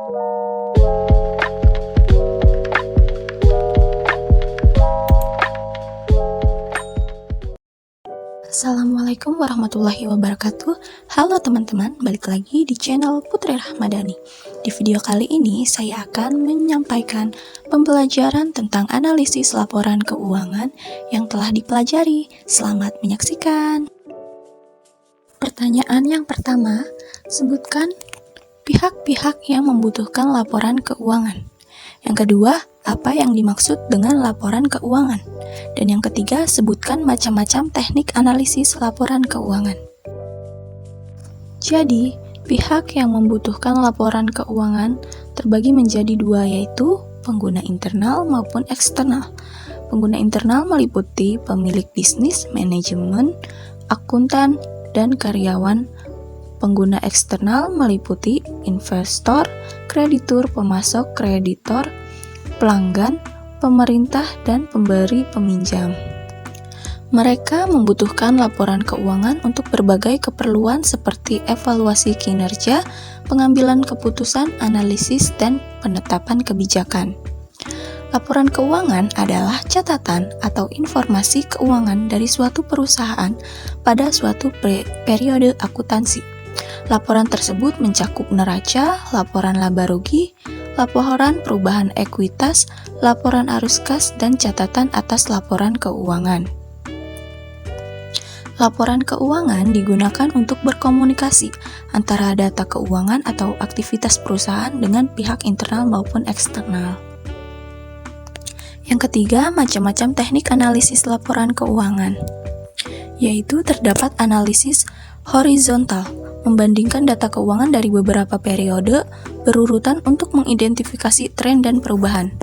Assalamualaikum warahmatullahi wabarakatuh. Halo teman-teman, balik lagi di channel Putri Rahmadani. Di video kali ini saya akan menyampaikan pembelajaran tentang analisis laporan keuangan yang telah dipelajari. Selamat menyaksikan. Pertanyaan yang pertama, sebutkan pihak-pihak yang membutuhkan laporan keuangan. Yang kedua, apa yang dimaksud dengan laporan keuangan? Dan yang ketiga, sebutkan macam-macam teknik analisis laporan keuangan. Jadi, pihak yang membutuhkan laporan keuangan terbagi menjadi dua, yaitu pengguna internal maupun eksternal. Pengguna internal meliputi pemilik bisnis, manajemen, akuntan, dan karyawan. Pengguna eksternal meliputi investor, kreditur, pemasok, kreditor, pelanggan, pemerintah, dan pemberi peminjam. Mereka membutuhkan laporan keuangan untuk berbagai keperluan seperti evaluasi kinerja, pengambilan keputusan, analisis, dan penetapan kebijakan. Laporan keuangan adalah catatan atau informasi keuangan dari suatu perusahaan pada suatu periode akuntansi. Laporan tersebut mencakup neraca, laporan laba rugi, laporan perubahan ekuitas, laporan arus kas, dan catatan atas laporan keuangan. Laporan keuangan digunakan untuk berkomunikasi antara data keuangan atau aktivitas perusahaan dengan pihak internal maupun eksternal. Yang ketiga, macam-macam teknik analisis laporan keuangan, yaitu terdapat analisis horizontal, membandingkan data keuangan dari beberapa periode berurutan untuk mengidentifikasi tren dan perubahan.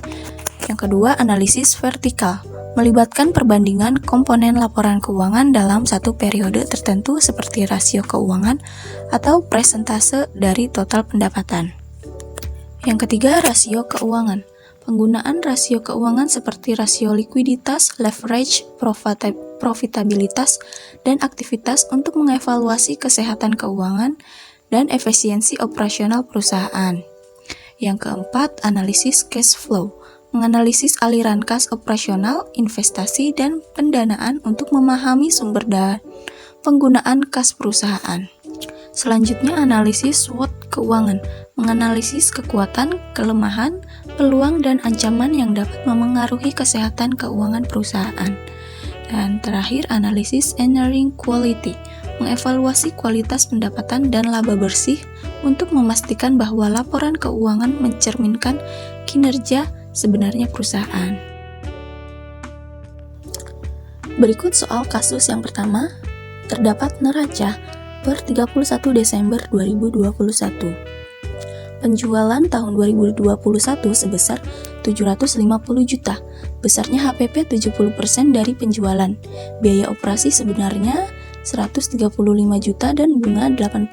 Yang kedua, analisis vertikal, melibatkan perbandingan komponen laporan keuangan dalam satu periode tertentu seperti rasio keuangan atau persentase dari total pendapatan. Yang ketiga, rasio keuangan. Penggunaan rasio keuangan seperti rasio likuiditas, leverage, profitabilitas, dan aktivitas untuk mengevaluasi kesehatan keuangan dan efisiensi operasional perusahaan. Yang keempat, analisis cash flow, menganalisis aliran kas operasional, investasi, dan pendanaan untuk memahami sumber dan penggunaan kas perusahaan. Selanjutnya, analisis SWOT keuangan, menganalisis kekuatan, kelemahan, peluang, dan ancaman yang dapat memengaruhi kesehatan keuangan perusahaan. Dan terakhir, analisis earning quality, mengevaluasi kualitas pendapatan dan laba bersih untuk memastikan bahwa laporan keuangan mencerminkan kinerja sebenarnya perusahaan. Berikut soal kasus yang pertama. Terdapat neraca per 31 Desember 2021. Penjualan tahun 2021 sebesar 750 juta. Besarnya HPP 70% dari penjualan. Biaya operasi sebenarnya 135 juta dan bunga 18%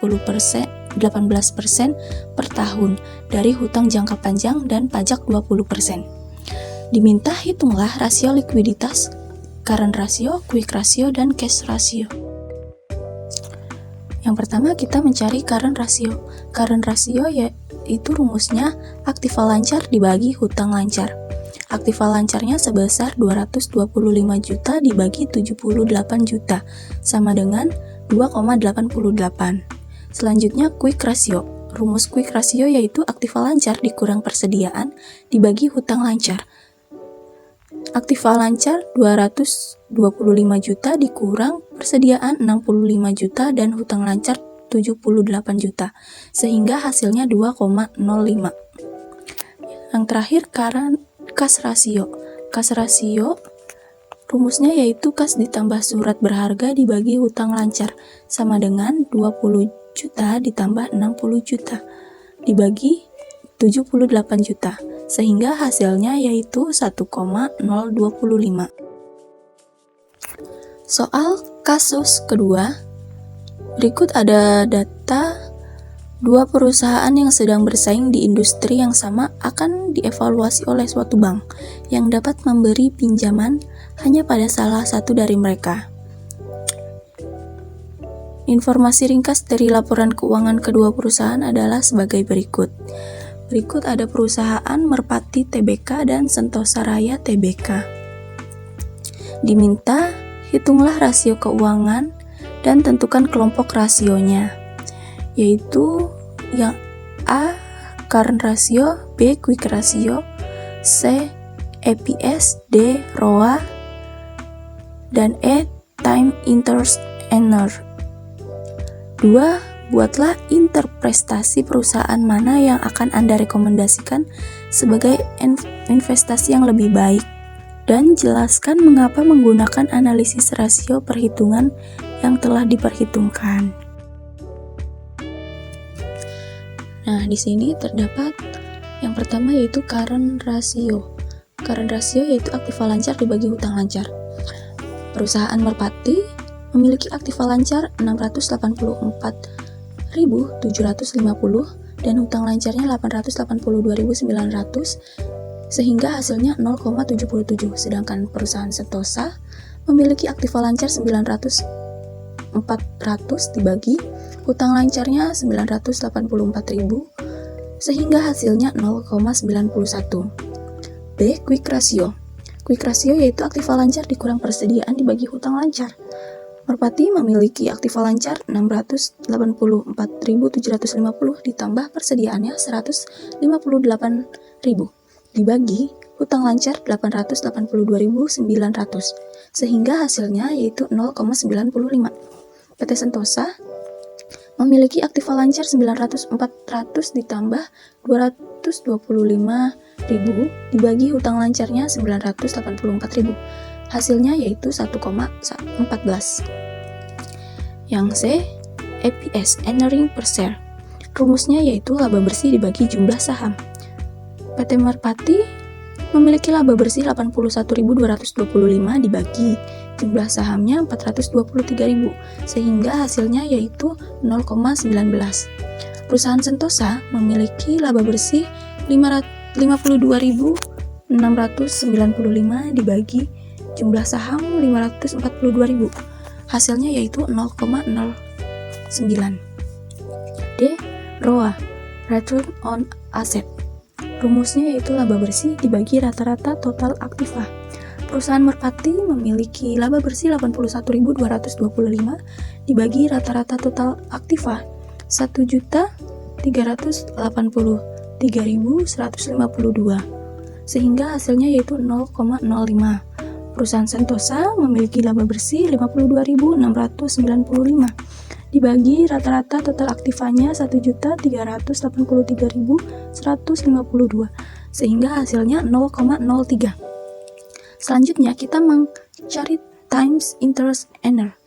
per tahun dari hutang jangka panjang dan pajak 20%. Diminta hitunglah rasio likuiditas, current ratio, quick ratio, dan cash ratio. Yang pertama kita mencari current ratio. Current ratio yaitu rumusnya aktiva lancar dibagi hutang lancar. Aktiva lancarnya sebesar 225 juta dibagi 78 juta, sama dengan 2,88. Selanjutnya quick ratio. Rumus quick ratio yaitu aktiva lancar dikurang persediaan dibagi hutang lancar. Aktiva lancar 225 juta dikurang persediaan 65 juta dan hutang lancar 78 juta, sehingga hasilnya 2,05. Yang terakhir, kas rasio. Kas rasio rumusnya yaitu kas ditambah surat berharga dibagi hutang lancar, sama dengan 20 juta ditambah 60 juta dibagi 78 juta, sehingga hasilnya yaitu 1,025. Soal kasus kedua, berikut ada data dua perusahaan yang sedang bersaing di industri yang sama akan dievaluasi oleh suatu bank yang dapat memberi pinjaman hanya pada salah satu dari mereka. Informasi ringkas dari laporan keuangan kedua perusahaan adalah sebagai berikut. Berikut ada perusahaan Merpati Tbk dan Sentosa Raya Tbk. Diminta, hitunglah rasio keuangan dan tentukan kelompok rasionya, yaitu yang A. Current ratio, B. Quick ratio, C. EPS, D. ROA, dan E. Time Interest Earner. 2. Buatlah interpretasi perusahaan mana yang akan Anda rekomendasikan sebagai investasi yang lebih baik, dan jelaskan mengapa menggunakan analisis rasio perhitungan yang telah diperhitungkan. Nah, di sini terdapat yang pertama yaitu current ratio. Current ratio yaitu aktiva lancar dibagi hutang lancar. Perusahaan Merpati memiliki aktiva lancar 684.750 dan hutang lancarnya 882.900 sehingga hasilnya 0,77. Sedangkan perusahaan Sentosa memiliki aktiva lancar 400 dibagi hutang lancarnya 984.000 sehingga hasilnya 0,91. B. Quick ratio. Quick ratio yaitu aktiva lancar dikurang persediaan dibagi hutang lancar. Merpati memiliki aktiva lancar 684.750 ditambah persediaannya 158.000 dibagi hutang lancar 882.900 sehingga hasilnya yaitu 0,95. PT Sentosa memiliki aktiva lancar 400 ditambah 225.000 dibagi hutang lancarnya 984.000. Hasilnya yaitu 1,14. Yang C, EPS, Earning per Share. Rumusnya yaitu laba bersih dibagi jumlah saham. PT Merpati memiliki laba bersih 81.225 dibagi jumlah sahamnya 423.000 sehingga hasilnya yaitu 0,19. Perusahaan Sentosa memiliki laba bersih 52.695 dibagi jumlah saham 542.000. Hasilnya yaitu 0,09. D. ROA, Return on Asset. Rumusnya yaitu laba bersih dibagi rata-rata total aktiva. Perusahaan Merpati memiliki laba bersih 81.225 dibagi rata-rata total aktiva 1.383.152 sehingga hasilnya yaitu 0,05. Perusahaan Sentosa memiliki laba bersih 52.695 dibagi rata-rata total aktivanya 1.383.152 sehingga hasilnya 0,03. Selanjutnya kita mencari times interest earner.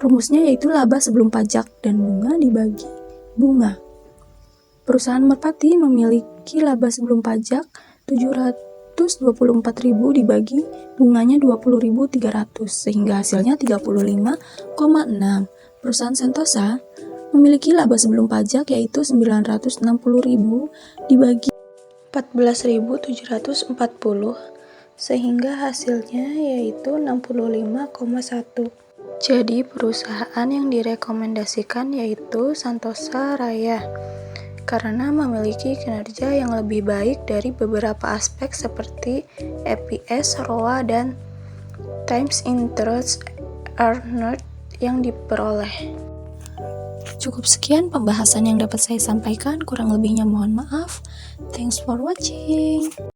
Rumusnya yaitu laba sebelum pajak dan bunga dibagi bunga. Perusahaan Merpati memiliki laba sebelum pajak 724.000 dibagi bunganya 20.300 sehingga hasilnya 35,6. Perusahaan Sentosa memiliki laba sebelum pajak yaitu 960.000 dibagi 14.740 sehingga hasilnya yaitu 65,1. Jadi perusahaan yang direkomendasikan yaitu Sentosa Raya karena memiliki kinerja yang lebih baik dari beberapa aspek seperti EPS, ROA, dan times interest earned yang diperoleh. Cukup sekian pembahasan yang dapat saya sampaikan, kurang lebihnya mohon maaf. Thanks for watching.